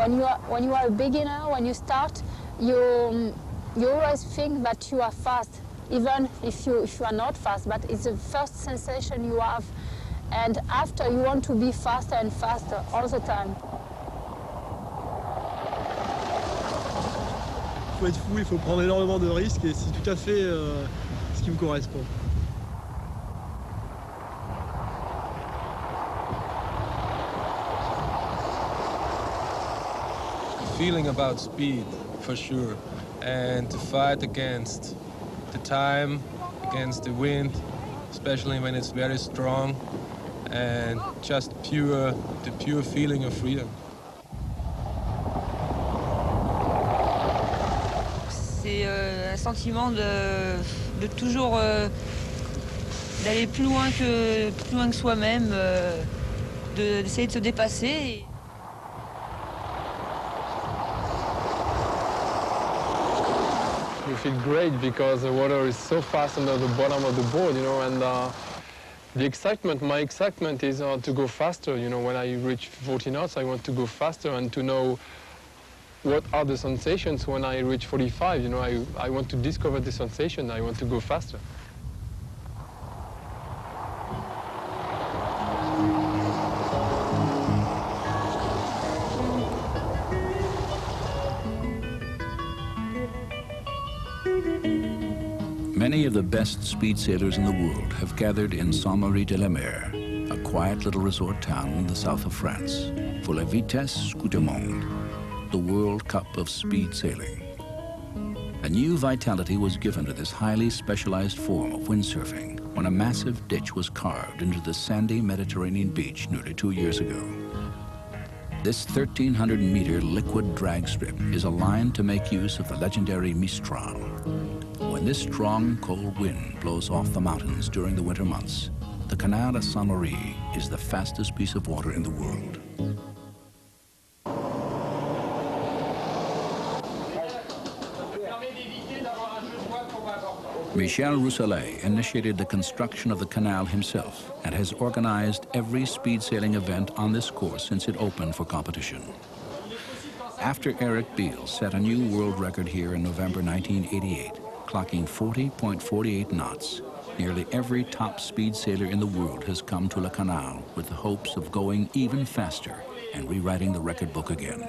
when you are a beginner, when you start, you always think that you are fast, even if you are not fast, but it's the first sensation you have. And after, you want to be faster and faster all the time. Il faut être fou, il faut prendre énormément de risques et c'est tout à fait ce qui me correspond. Feeling about speed, for sure, and to fight against the time, against the wind, especially when it's very strong, and just the pure feeling of freedom. C'est un sentiment de toujours d'aller plus loin que soi-même, d'essayer de se dépasser. You feel great because the water is so fast under the bottom of the board, you know, and the excitement, my excitement is to go faster, you know. When I reach 40 knots, I want to go faster and to know what are the sensations when I reach 45, you know. I want to discover the sensation, I want to go faster. Many of the best speed sailors in the world have gathered in Saint-Marie-de-la-Mer, a quiet little resort town in the south of France, for La Vitesse Coupe du Monde, the World Cup of speed sailing. A new vitality was given to this highly specialized form of windsurfing when a massive ditch was carved into the sandy Mediterranean beach nearly 2 years ago. This 1,300-meter liquid drag strip is aligned to make use of the legendary Mistral. When this strong, cold wind blows off the mountains during the winter months, the Canal de Saint-Marie is the fastest piece of water in the world. Michel Rousselet initiated the construction of the canal himself and has organized every speed sailing event on this course since it opened for competition. After Eric Beale set a new world record here in November 1988, clocking 40.48 knots, nearly every top speed sailor in the world has come to Le Canal with the hopes of going even faster and rewriting the record book again.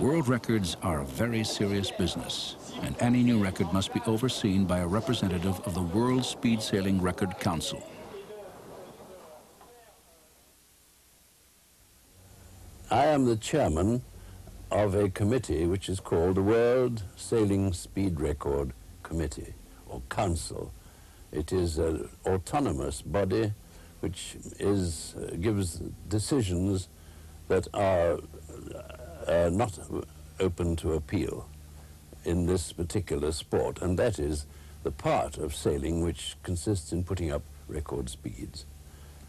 World records are a very serious business, and any new record must be overseen by a representative of the World Speed Sailing Record Council. I am the chairman of a committee which is called the World Sailing Speed Record Committee, or Council. It is an autonomous body which gives decisions that are not open to appeal in this particular sport, and that is the part of sailing which consists in putting up record speeds.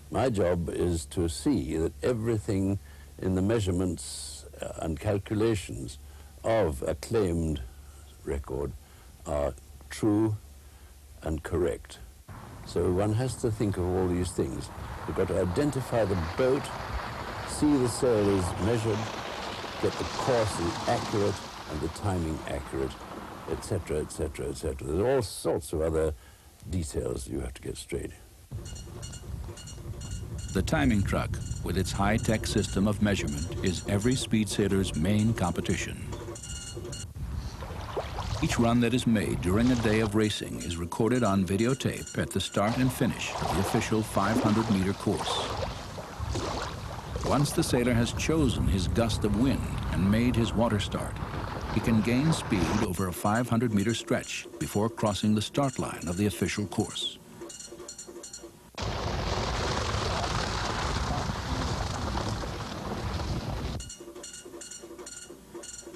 My job is to see that everything in the measurements and calculations of a claimed record are true and correct. So one has to think of all these things. You've got to identify the boat, see the sailors measured, get the courses accurate and the timing accurate, etc., etc., etc. There's all sorts of other details you have to get straight. The timing truck, with its high-tech system of measurement, is every speed sailor's main competition. Each run that is made during a day of racing is recorded on videotape at the start and finish of the official 500-meter course. Once the sailor has chosen his gust of wind and made his water start, he can gain speed over a 500-meter stretch before crossing the start line of the official course.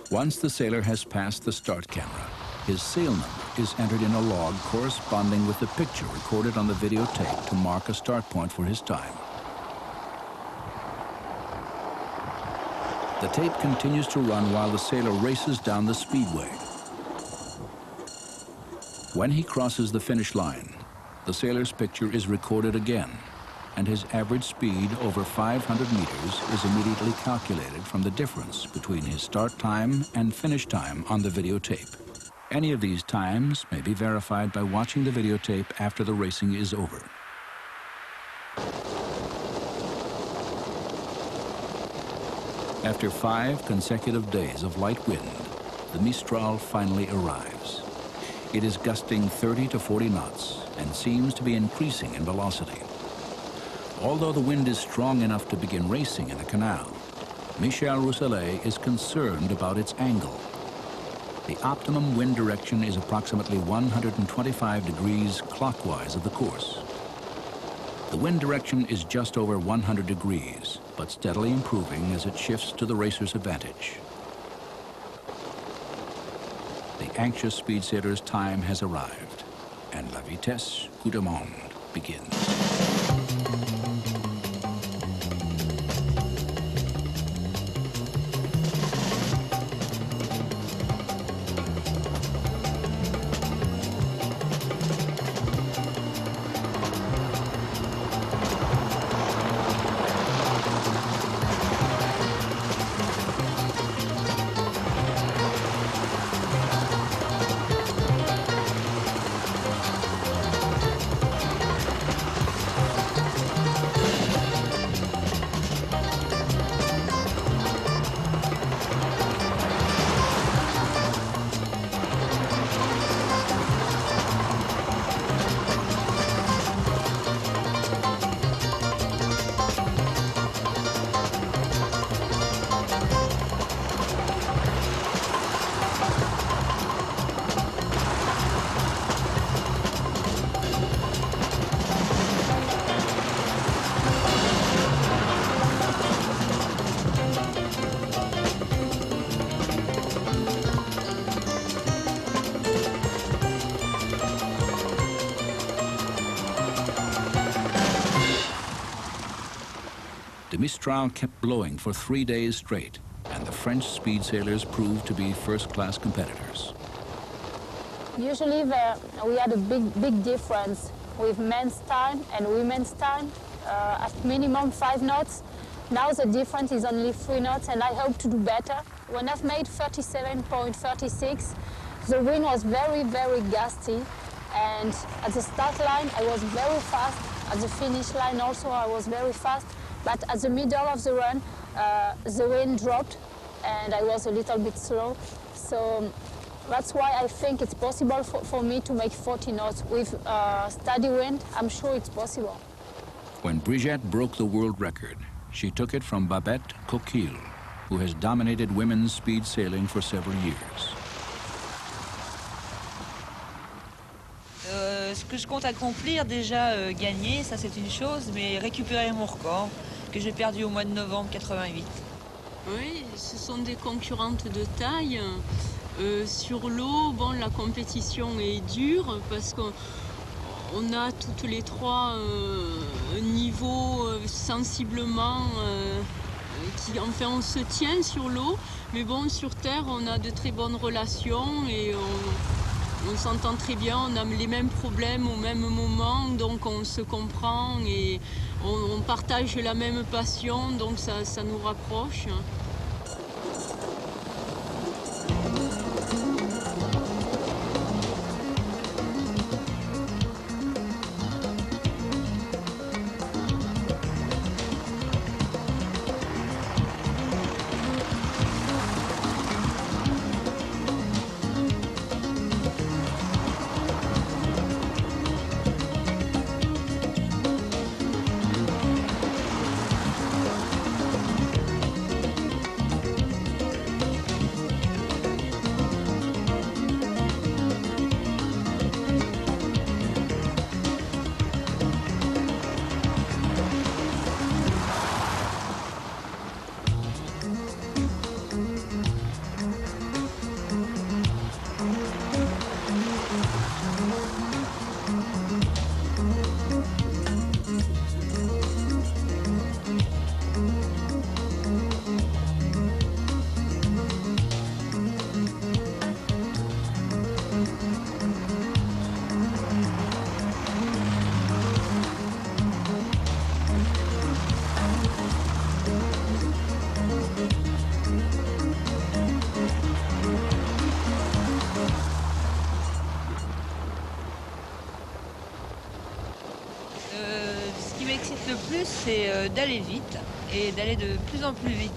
Once the sailor has passed the start camera, his sail number is entered in a log corresponding with the picture recorded on the videotape to mark a start point for his time. The tape continues to run while the sailor races down the speedway. When he crosses the finish line, the sailor's picture is recorded again, and his average speed over 500 meters is immediately calculated from the difference between his start time and finish time on the videotape. Any of these times may be verified by watching the videotape after the racing is over. After 5 consecutive days of light wind, the Mistral finally arrives. It is gusting 30 to 40 knots and seems to be increasing in velocity. Although the wind is strong enough to begin racing in the canal, Michel Rousselet is concerned about its angle. The optimum wind direction is approximately 125 degrees clockwise of the course. The wind direction is just over 100 degrees, but steadily improving as it shifts to the racer's advantage. The anxious speed sailor's time has arrived, and La Vitesse Coup de Monde begins. The Mistral kept blowing for 3 days straight, and the French speed sailors proved to be first-class competitors. Usually we had a big difference with men's time and women's time, at minimum 5 knots. Now the difference is only 3 knots, and I hope to do better. When I've made 37.36, the wind was very, very gusty, and at the start line I was very fast. At the finish line also I was very fast, but at the middle of the run the wind dropped and I was a little bit slow. So that's why I think it's possible for me to make 40 knots. With steady wind, I'm sure it's possible. When Brigitte broke the world record, she took it from Babette Coquille, who has dominated women's speed sailing for several years. Ce que je compte accomplir, déjà gagner, ça c'est une chose, mais récupérer mon record que j'ai perdu au mois de novembre 88. Oui, ce sont des concurrentes de taille. Sur l'eau, bon, la compétition est dure parce qu'on a toutes les trois un niveau sensiblement qui, enfin, on se tient sur l'eau, mais bon, sur terre, on a de très bonnes relations et on s'entend très bien, on a les mêmes problèmes au même moment, donc on se comprend et on partage la même passion, donc ça nous rapproche. c'est d'aller vite et d'aller de plus en plus vite.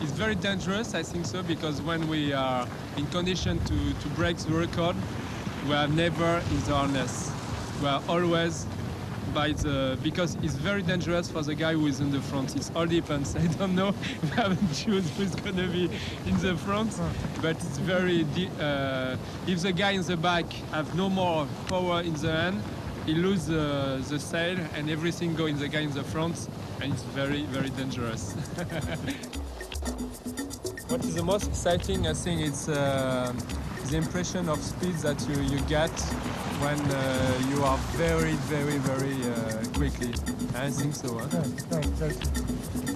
It's very dangerous, I think so, because when we are in condition to break the record, we are never in the harness. We are always by because it's very dangerous for the guy who is in the front. It all depends. I don't know. We haven't chosen who's going to be in the front, but it's very. If the guy in the back have no more power in the hand, he loses the sail and everything goes in the guy in the front, and it's very, very dangerous. What is the most exciting? I think it's the impression of speed that you get when you are very, very, very quickly. I think so. Huh?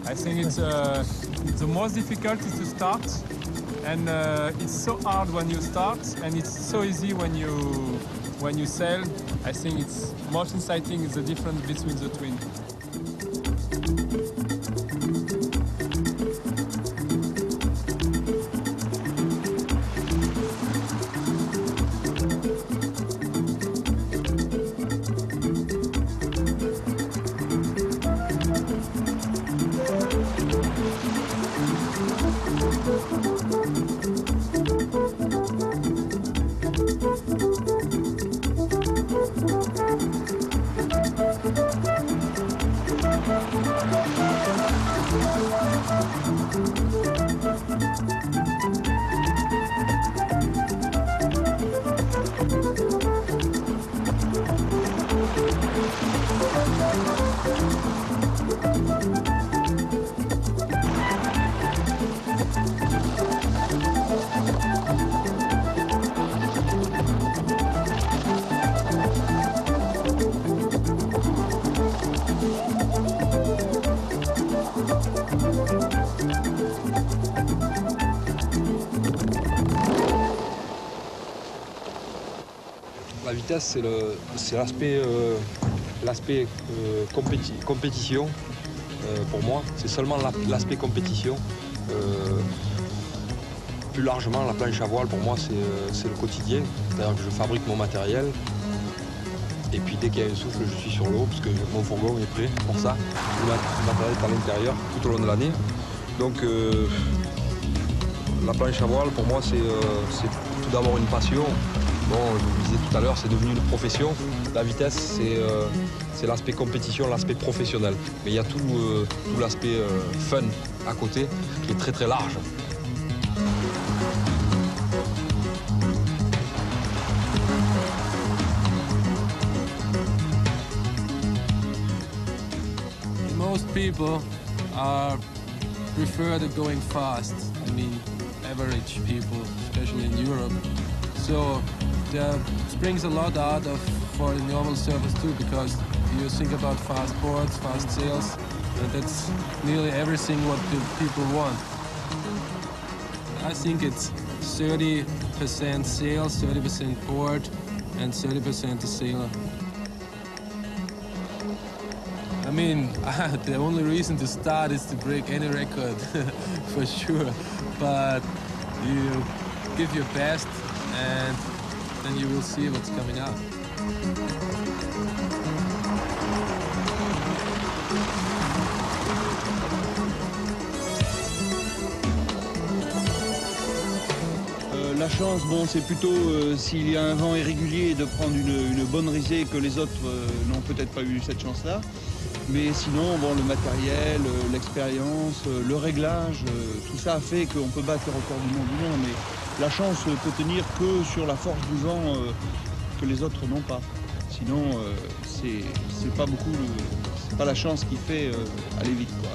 I think it's the most difficult is to start, and it's so hard when you start, and it's so easy when you sail. I think it's most exciting is the difference between the twin. La vitesse, c'est l'aspect compétition pour moi. C'est seulement l'aspect compétition. Plus largement, la planche à voile, pour moi, c'est le quotidien. C'est-à-dire que je fabrique mon matériel. Et puis dès qu'il y a un souffle, je suis sur l'eau, parce que mon fourgon est prêt pour ça. Le matériel est à l'intérieur tout au long de l'année. Donc la planche à voile, pour moi, c'est tout d'abord une passion. Bon, je vous disais tout à l'heure, c'est devenu une profession. La vitesse, c'est l'aspect compétition, l'aspect professionnel. Mais il y a tout l'aspect fun à côté, qui est très très large. Most people prefer the going fast. I mean, average people, especially in Europe. So that brings a lot out of for the normal surface too, because you think about fast boards, fast sails, and that's nearly everything what the people want. I think it's 30% sail, 30% board, and 30% the sailor. I mean, the only reason to start is to break any record, for sure. But you give your best, and then you will see what's coming out. La chance, bon, c'est plutôt s'il y a un vent irrégulier de prendre une bonne risée que les autres n'ont peut-être pas eu cette chance-là. Mais sinon, bon, le matériel, l'expérience, le réglage, tout ça a fait qu'on peut battre le record du monde. Mais la chance peut tenir que sur la force du vent que les autres n'ont pas. Sinon, c'est pas beaucoup, c'est pas la chance qui fait aller vite, quoi.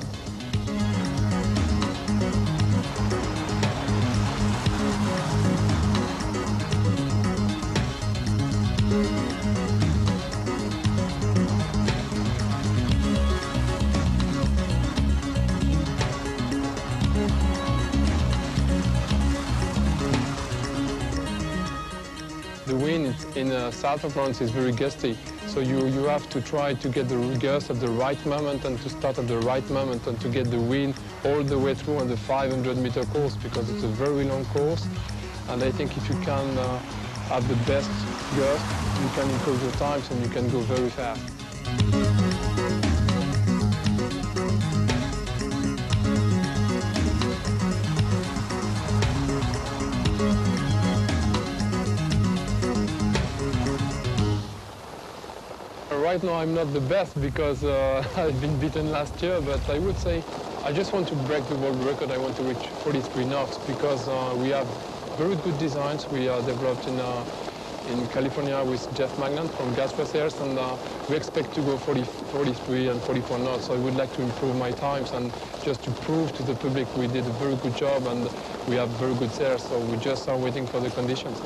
The wind in south of France is very gusty, so you have to try to get the gust at the right moment and to start at the right moment and to get the wind all the way through on the 500-meter course, because it's a very long course. And I think if you can have the best gust, you can improve your times and you can go very fast. Right now I'm not the best because I've been beaten last year, but I would say I just want to break the world record. I want to reach 43 knots because we have very good designs. We are developed in California with Jeff Magnan from Gas Racers, and we expect to go 43 and 44 knots. So I would like to improve my times and just to prove to the public we did a very good job and we have very good sails, so we just are waiting for the conditions.